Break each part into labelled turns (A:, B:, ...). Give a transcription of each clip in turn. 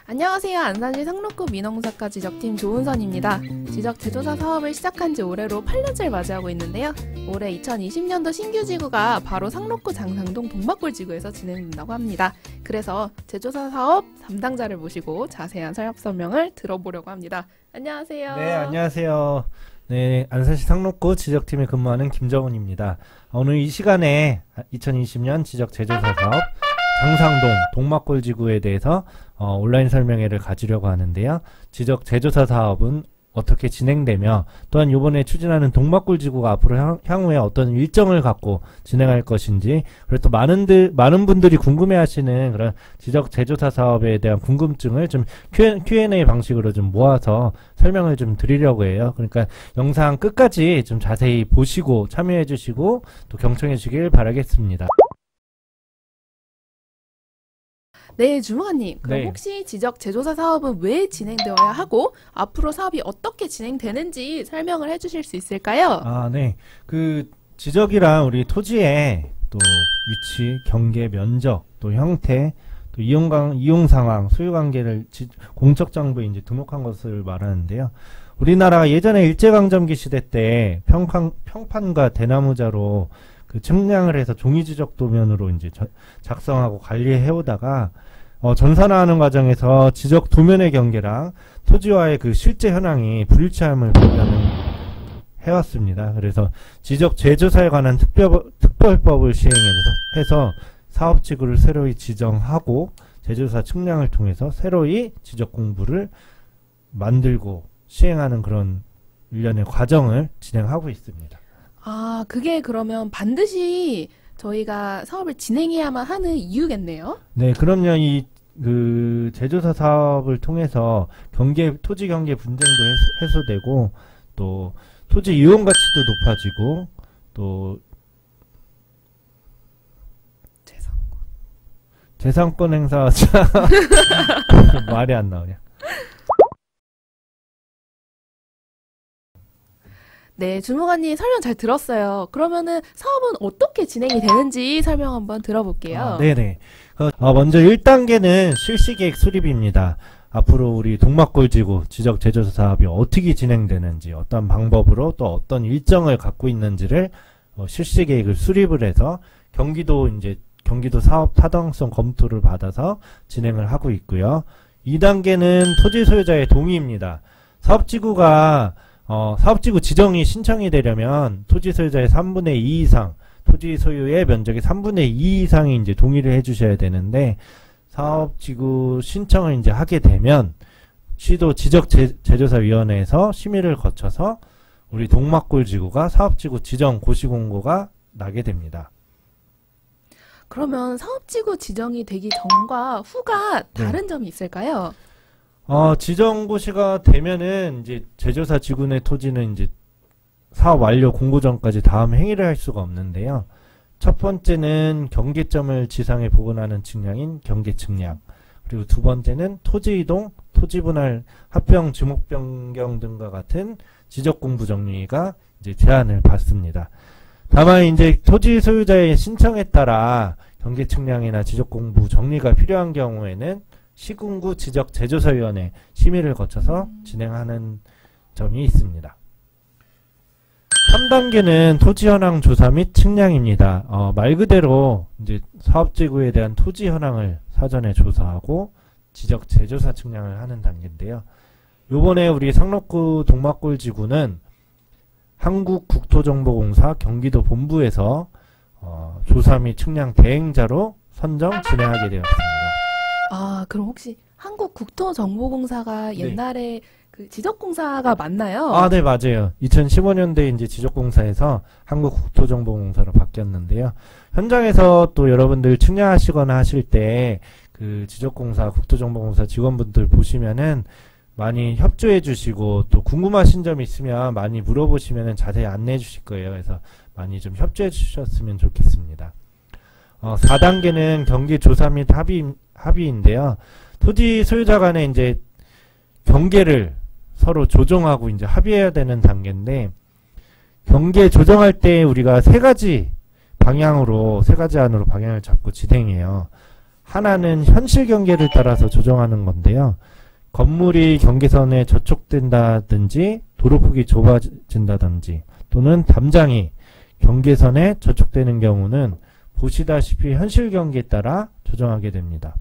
A: 안녕하세요. 안산시 상록구 민원공사과 지적팀 조은선입니다. 지적 제조사 사업을 시작한 지 올해로 8년째를 맞이하고 있는데요. 올해 2020년도 신규 지구가 바로 상록구 장상동 동막골 지구에서 진행된다고 합니다. 그래서 제조사 사업 담당자를 모시고 자세한 사업 설명을 들어보려고 합니다. 안녕하세요.
B: 네, 안녕하세요. 네, 안산시 상록구 지적팀에 근무하는 김정훈입니다. 오늘 이 시간에 2020년 지적 제조사 사업 장상동 동막골 지구에 대해서 온라인 설명회를 가지려고 하는데요. 지적 제조사 사업은 어떻게 진행되며 또한 이번에 추진하는 동막골 지구가 앞으로 향후에 어떤 일정을 갖고 진행할 것인지, 그리고 또 많은 분들이 궁금해하시는 그런 지적 제조사 사업에 대한 궁금증을 좀 Q&A 방식으로 좀 모아서 설명을 좀 드리려고 해요. 그러니까 영상 끝까지 좀 자세히 보시고 참여해 주시고 또 경청해 주시길 바라겠습니다.
A: 네, 주무관님. 그럼
B: 네.
A: 혹시 지적 제조사 사업은 왜 진행되어야 하고 앞으로 사업이 어떻게 진행되는지 설명을 해주실 수 있을까요?
B: 네. 그 지적이란 우리 토지의 또 위치, 경계, 면적, 또 형태, 또 이용 상황, 소유 관계를 공적 정보에 이제 등록한 것을 말하는데요. 우리나라가 예전에 일제강점기 시대 때 평판과 대나무자로 그 측량을 해서 종이 지적 도면으로 이제 작성하고 관리해 오다가 전산화하는 과정에서 지적 도면의 경계랑 토지와의 그 실제 현황이 불일치함을 해왔습니다. 그래서 지적 제조사에 관한 특별법을 시행해서 사업지구를 새로이 지정하고 제조사 측량을 통해서 새로이 지적 공부를 만들고 시행하는 그런 일련의 과정을 진행하고 있습니다.
A: 그게 그러면 반드시 저희가 사업을 진행해야만 하는 이유겠네요?
B: 네, 그럼요. 그 제조사 사업을 통해서 토지 경계 분쟁도 해소되고, 또 토지 이용 가치도 높아지고, 또 재산권 행사 말이 안 나오냐.
A: 네, 주무관님 설명 잘 들었어요. 그러면은 사업은 어떻게 진행이 되는지 설명 한번 들어볼게요.
B: 네네. 먼저 1단계는 실시계획 수립입니다. 앞으로 우리 동막골 지구 지적 제조사 사업이 어떻게 진행되는지, 어떤 방법으로 또 어떤 일정을 갖고 있는지를 실시계획을 수립을 해서 경기도 사업 타당성 검토를 받아서 진행을 하고 있고요. 2단계는 토지 소유자의 동의입니다. 사업지구 지정이 신청이 되려면 토지 소유자의 3분의 2 이상, 토지 소유의 면적의 3분의 2 이상이 이제 동의를 해주셔야 되는데, 사업지구 신청을 이제 하게 되면 시도 지적제조사위원회에서 심의를 거쳐서 우리 동막골 지구가 사업지구 지정 고시공고가 나게 됩니다.
A: 그러면 사업지구 지정이 되기 전과 후가 다른 점이 있을까요?
B: 지정고시가 되면은 이제 제조사 지구 내 토지는 이제 사업 완료 공고 전까지 다음 행위를 할 수가 없는데요. 첫 번째는 경계점을 지상에 복원하는 측량인 경계 측량, 그리고 두 번째는 토지 이동, 토지 분할, 합병, 지목 변경 등과 같은 지적 공부 정리가 이제 제한을 받습니다. 다만 이제 토지 소유자의 신청에 따라 경계 측량이나 지적 공부 정리가 필요한 경우에는 시군구 지적 제조사위원회 심의를 거쳐서 진행하는 점이 있습니다. 3단계는 토지 현황 조사 및 측량입니다. 말 그대로 이제 사업지구에 대한 토지 현황을 사전에 조사하고 지적 제조사 측량을 하는 단계인데요. 요번에 우리 상록구 동막골 지구는 한국국토정보공사 경기도 본부에서 조사 및 측량 대행자로 선정 진행하게 되었습니다.
A: 그럼 혹시 한국국토정보공사가 옛날에 그 지적공사가 맞나요?
B: 네, 맞아요. 2015년도에 이제 지적공사에서 한국국토정보공사로 바뀌었는데요. 현장에서 또 여러분들 측량하시거나 하실 때 그 지적공사, 국토정보공사 직원분들 보시면은 많이 협조해 주시고, 또 궁금하신 점이 있으면 많이 물어보시면은 자세히 안내해 주실 거예요. 그래서 많이 좀 협조해 주셨으면 좋겠습니다. 4단계는 경계 조사 및 합의인데요. 토지 소유자 간에 이제 경계를 서로 조정하고 이제 합의해야 되는 단계인데, 경계 조정할 때 우리가 세 가지 안으로 방향을 잡고 진행해요. 하나는 현실 경계를 따라서 조정하는 건데요. 건물이 경계선에 저촉된다든지 도로폭이 좁아진다든지 또는 담장이 경계선에 저촉되는 경우는 보시다시피 현실 경계에 따라 조정하게 됩니다.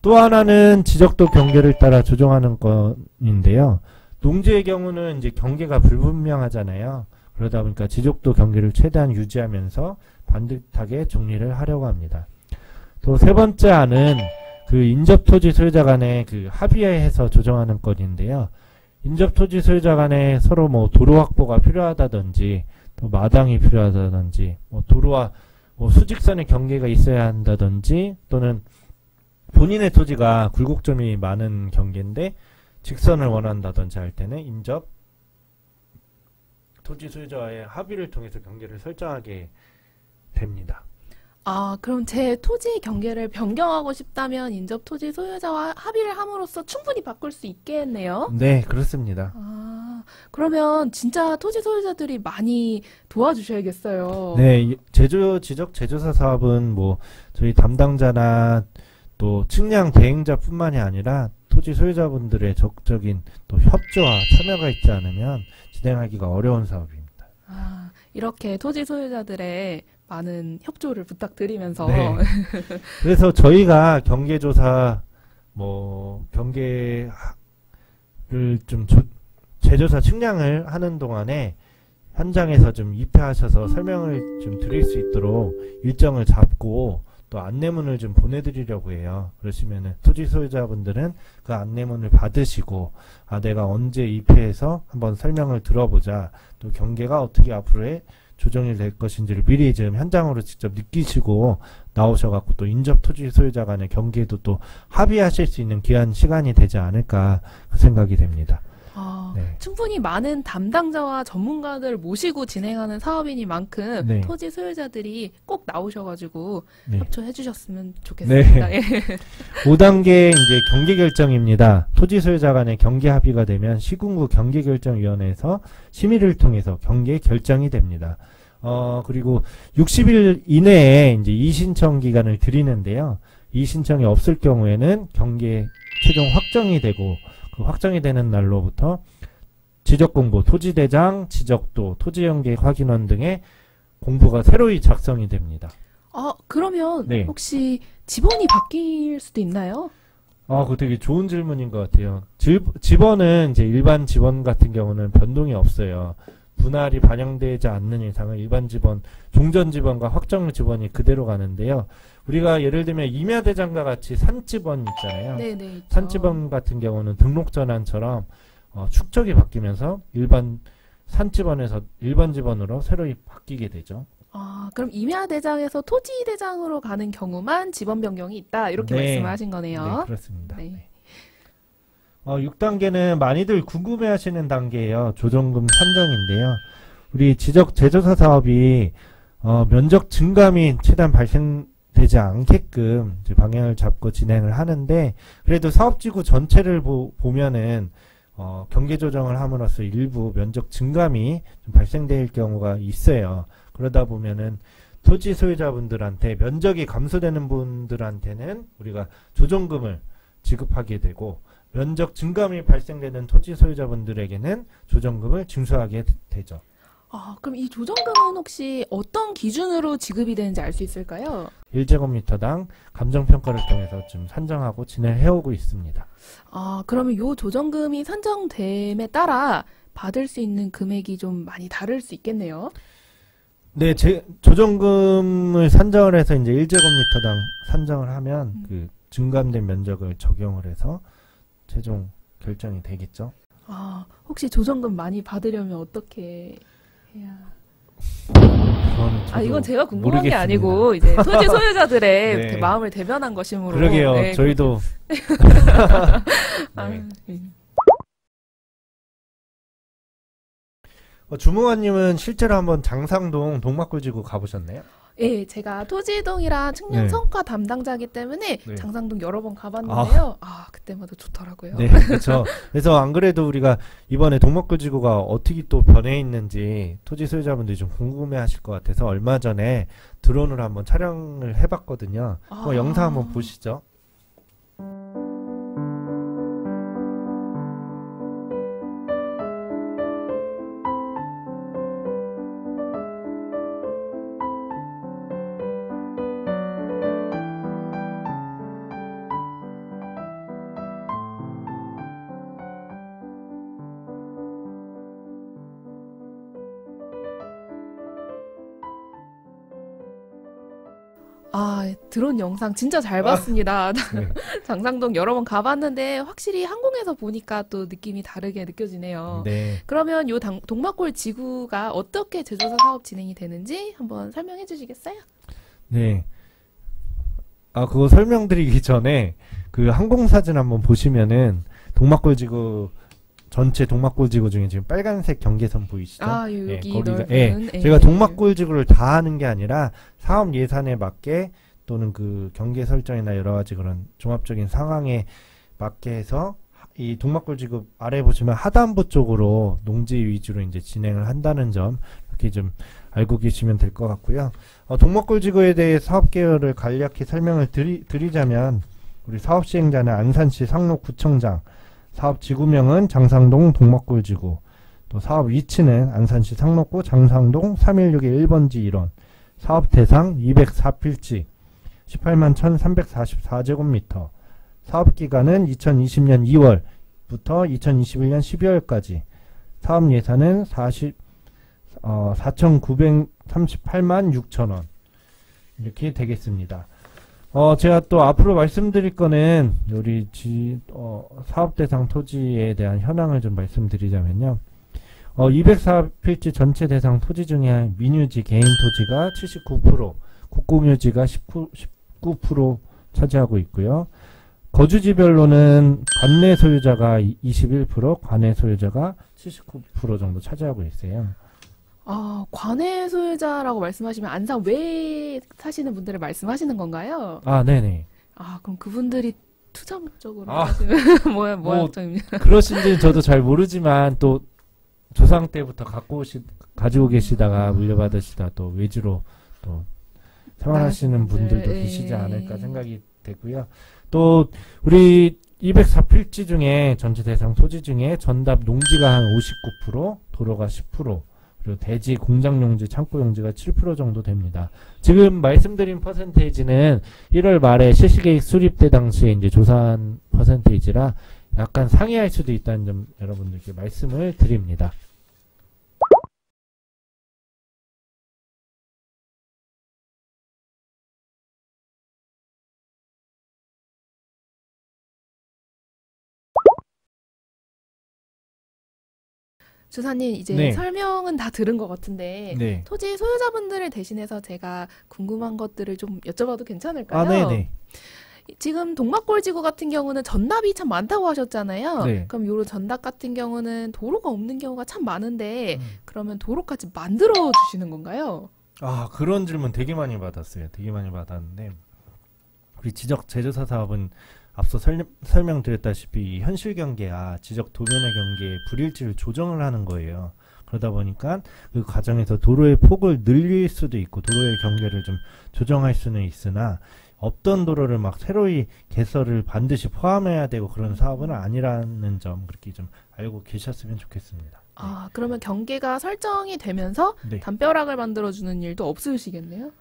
B: 또 하나는 지적도 경계를 따라 조정하는 건인데요. 농지의 경우는 이제 경계가 불분명하잖아요. 그러다 보니까 지적도 경계를 최대한 유지하면서 반듯하게 정리를 하려고 합니다. 또 세 번째 안은 그 인접토지 소유자 간의 그 합의해서 조정하는 건인데요. 인접토지 소유자 간에 서로 뭐 도로 확보가 필요하다든지 또 마당이 필요하다든지 뭐 도로와 뭐 수직선의 경계가 있어야 한다든지 또는 본인의 토지가 굴곡점이 많은 경계인데 직선을 원한다든지 할 때는 인접 토지 소유자와의 합의를 통해서 경계를 설정하게 됩니다.
A: 아, 그럼 제 토지 경계를 변경하고 싶다면 인접 토지 소유자와 합의를 함으로써 충분히 바꿀 수 있겠네요.
B: 네, 그렇습니다.
A: 아, 그러면 진짜 토지 소유자들이 많이 도와주셔야겠어요.
B: 네, 지적 제조사 사업은 뭐 저희 담당자나 또 측량 대행자뿐만이 아니라 토지 소유자분들의 적극적인 또 협조와 참여가 있지 않으면 진행하기가 어려운 사업입니다.
A: 아, 이렇게 토지 소유자들의 많은 협조를 부탁드리면서
B: 네. 그래서 저희가 경계조사 경계를 좀 제조사 측량을 하는 동안에 현장에서 좀 입회하셔서 설명을 좀 드릴 수 있도록 일정을 잡고 또 안내문을 좀 보내드리려고 해요. 그러시면은 토지 소유자분들은 그 안내문을 받으시고 내가 언제 입회해서 한번 설명을 들어보자, 또 경계가 어떻게 앞으로의 조정이 될 것인지를 미리 좀 현장으로 직접 느끼시고 나오셔갖고 또 인접 토지 소유자 간의 경계도 또 합의하실 수 있는 귀한 시간이 되지 않을까 생각이 됩니다. 네.
A: 충분히 많은 담당자와 전문가들 모시고 진행하는 사업이니만큼
B: 네.
A: 토지 소유자들이 꼭 나오셔가지고
B: 네.
A: 협조해 주셨으면 좋겠습니다.
B: 네. 5단계 이제 경계 결정입니다. 토지 소유자 간의 경계 합의가 되면 시군구 경계결정위원회에서 심의를 통해서 경계 결정이 됩니다. 그리고 60일 이내에 이제 이신청 기간을 드리는데요. 이신청이 없을 경우에는 경계 최종 확정이 되고 그 확정이 되는 날로부터 지적공보, 토지대장, 지적도, 토지연계 확인원 등의 공보가 새로이 작성이 됩니다.
A: 그러면
B: 네.
A: 혹시 지번이 바뀔 수도 있나요?
B: 그거 되게 좋은 질문인 것 같아요. 지번은 이제 일반 지번 같은 경우는 변동이 없어요. 분할이 반영되지 않는 이상은 일반 지번, 종전 지번과 확정 지번이 그대로 가는데요. 우리가 예를 들면 임야대장과 같이 산지번 있잖아요.
A: 네네. 있죠.
B: 산지번 같은 경우는 등록 전환처럼 축적이 바뀌면서 일반 산지번에서 일반 지번으로 새로이 바뀌게 되죠.
A: 그럼 임야대장에서 토지대장으로 가는 경우만 지번 변경이 있다, 이렇게
B: 네.
A: 말씀을 하신 거네요.
B: 네, 그렇습니다.
A: 네.
B: 네. 6단계는 많이들 궁금해하시는 단계예요. 조정금 산정인데요. 우리 지적 제조사 사업이 면적 증감이 최대한 발생되지 않게끔 이제 방향을 잡고 진행을 하는데, 그래도 사업지구 전체를 보면은 경계 조정을 함으로써 일부 면적 증감이 좀 발생될 경우가 있어요. 그러다 보면은 토지 소유자분들한테 면적이 감소되는 분들한테는 우리가 조정금을 지급하게 되고, 면적 증감이 발생되는 토지 소유자분들에게는 조정금을 징수하게 되죠.
A: 그럼 이 조정금은 혹시 어떤 기준으로 지급이 되는지 알 수 있을까요?
B: 1제곱미터당 감정평가를 통해서 좀 산정하고 진행해오고 있습니다.
A: 그러면 이 조정금이 산정됨에 따라 받을 수 있는 금액이 좀 많이 다를 수 있겠네요.
B: 네, 조정금을 산정을 해서 이제 1제곱미터당 산정을 하면 그 증감된 면적을 적용을 해서 최종 결정이 되겠죠.
A: 혹시 조정금 많이 받으려면 어떻게 해야? 이건 제가 궁금한 게
B: 모르겠습니다.
A: 아니고 이제 토지 소유자들의
B: 네.
A: 마음을 대변한 것이므로.
B: 그러게요.
A: 네,
B: 저희도
A: 네.
B: 주무관님은 실제로 한번 장상동 동막골지구 가보셨나요?
A: 예, 제가 토지이동이랑 측량
B: 네.
A: 성과 담당자이기 때문에
B: 네.
A: 장상동 여러 번 가봤는데요. 그때마다 좋더라고요.
B: 네, 그렇죠. 그래서 안 그래도 우리가 이번에 동막골지구가 어떻게 또 변해 있는지 토지 소유자분들이 좀 궁금해하실 것 같아서 얼마 전에 드론으로 한번 촬영을 해봤거든요. 한번 영상 한번 보시죠.
A: 드론 영상 진짜 잘 봤습니다.
B: 네.
A: 장상동 여러 번 가봤는데 확실히 항공에서 보니까 또 느낌이 다르게 느껴지네요.
B: 네.
A: 그러면 요 동막골 지구가 어떻게 제조사 사업 진행이 되는지 한번 설명해 주시겠어요?
B: 네. 그거 설명드리기 전에 그 항공사진 한번 보시면은 동막골지구 전체 동막골지구 중에 지금 빨간색 경계선 보이시죠?
A: 여기
B: 거기가
A: 넓은.
B: 제가 동막골지구를 다 하는 게 아니라 사업 예산에 맞게 또는 그 경계 설정이나 여러 가지 그런 종합적인 상황에 맞게 해서 이 동막골지구 아래 보시면 하단부 쪽으로 농지 위주로 이제 진행을 한다는 점 이렇게 좀 알고 계시면 될 것 같고요. 동막골지구에 대해 사업 계획을 간략히 설명을 드리자면 우리 사업 시행자는 안산시 상록구청장, 사업 지구명은 장상동 동막골지구, 또 사업 위치는 안산시 상록구 장상동 3161 1번지 1원, 사업 대상 204필지, 18만 1344제곱미터, 사업 기간은 2020년 2월부터 2021년 12월까지, 사업 예산은 4,938만 6천원 이렇게 되겠습니다. 제가 또 앞으로 말씀드릴 거는 우리 사업 대상 토지에 대한 현황을 좀 말씀드리자면요. 204필지 전체 대상 토지 중에 민유지 개인 토지가 79%, 국공유지가 19% 차지하고 있고요. 거주지별로는 관내 소유자가 21%, 관내 소유자가 79% 정도 차지하고 있어요.
A: 관내 소유자라고 말씀하시면 안산 외에 사시는 분들을 말씀하시는 건가요?
B: 네네.
A: 그럼 그분들이 투자 목적으로 하시면 뭐야 목적입니다.
B: 그러신지는 저도 잘 모르지만 또 조상 때부터 가지고 계시다가 물려받으시다 또 외주로 또 생활하시는 분들도 계시지 않을까 생각이 되고요. 또 우리 204필지 중에 전체 대상 토지 중에 전답 농지가 한 59%, 도로가 10%, 그리고 대지, 공장용지, 창고용지가 7% 정도 됩니다. 지금 말씀드린 퍼센테이지는 1월 말에 실시계획 수립 때 당시에 이제 조사한 퍼센테이지라 약간 상회할 수도 있다는 점 여러분들께 말씀을 드립니다.
A: 주사님 이제
B: 네.
A: 설명은 다 들은 것 같은데
B: 네.
A: 토지 소유자분들을 대신해서 제가 궁금한 것들을 좀 여쭤봐도 괜찮을까요?
B: 네네.
A: 지금 동막골지구 같은 경우는 전답이 참 많다고 하셨잖아요.
B: 네.
A: 그럼 요런 전답 같은 경우는 도로가 없는 경우가 참 많은데 그러면 도로까지 만들어 주시는 건가요?
B: 그런 질문 되게 많이 받았어요. 되게 많이 받았는데 우리 지적 제조사 사업은 앞서 설명드렸다시피 현실 경계와 지적 도면의 경계의 불일치를 조정을 하는 거예요. 그러다 보니까 그 과정에서 도로의 폭을 늘릴 수도 있고 도로의 경계를 좀 조정할 수는 있으나 없던 도로를 막 새로이 개설을 반드시 포함해야 되고 그런 사업은 아니라는 점 그렇게 좀 알고 계셨으면 좋겠습니다.
A: 그러면 경계가 설정이 되면서
B: 네.
A: 담벼락을 만들어주는 일도 없으시겠네요?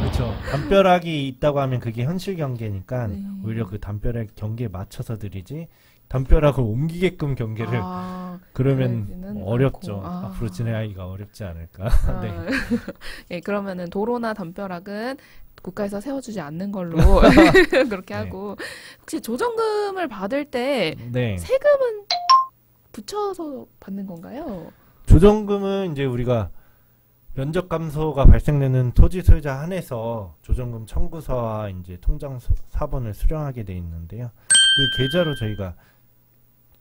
B: 그렇죠. 담벼락이 있다고 하면 그게 현실 경계니까
A: 네.
B: 오히려 그 담벼락 경계에 맞춰서 드리지 담벼락을 옮기게끔 경계를 그러면
A: 그러지는
B: 어렵죠.
A: 않고.
B: 앞으로 진행하기가 어렵지 않을까. 네.
A: 예, 그러면은 도로나 담벼락은 국가에서 세워주지 않는 걸로 그렇게 하고 혹시 조정금을 받을 때
B: 네.
A: 세금은 붙여서 받는 건가요?
B: 조정금은 이제 우리가 면적 감소가 발생되는 토지 소유자 한해서 조정금 청구서와 이제 통장 사본을 수령하게 돼 있는데요. 그 계좌로 저희가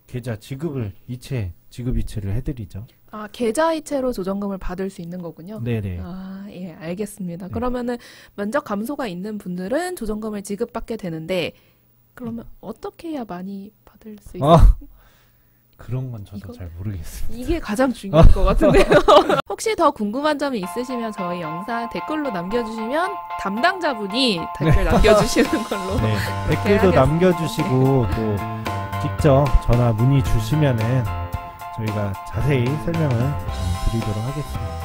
B: 계좌 지급 이체를 해드리죠.
A: 아, 계좌이체로 조정금을 받을 수 있는 거군요.
B: 네네.
A: 아, 예, 알겠습니다.
B: 네.
A: 그러면은 면적 감소가 있는 분들은 조정금을 지급받게 되는데 그러면 어떻게 해야 많이 받을 수 있어요?
B: 그런 건 저도
A: 이거-
B: 잘 모르겠습니다.
A: 이게 가장 중요한 것 같은데요. 혹시 더 궁금한 점이 있으시면 저희 영상 댓글로 남겨주시면 담당자분이 댓글 남겨주시는 걸로.
B: 네, 댓글도
A: 하겠습니다.
B: 남겨주시고 또 직접 전화 문의 주시면은 저희가 자세히 설명을 드리도록 하겠습니다.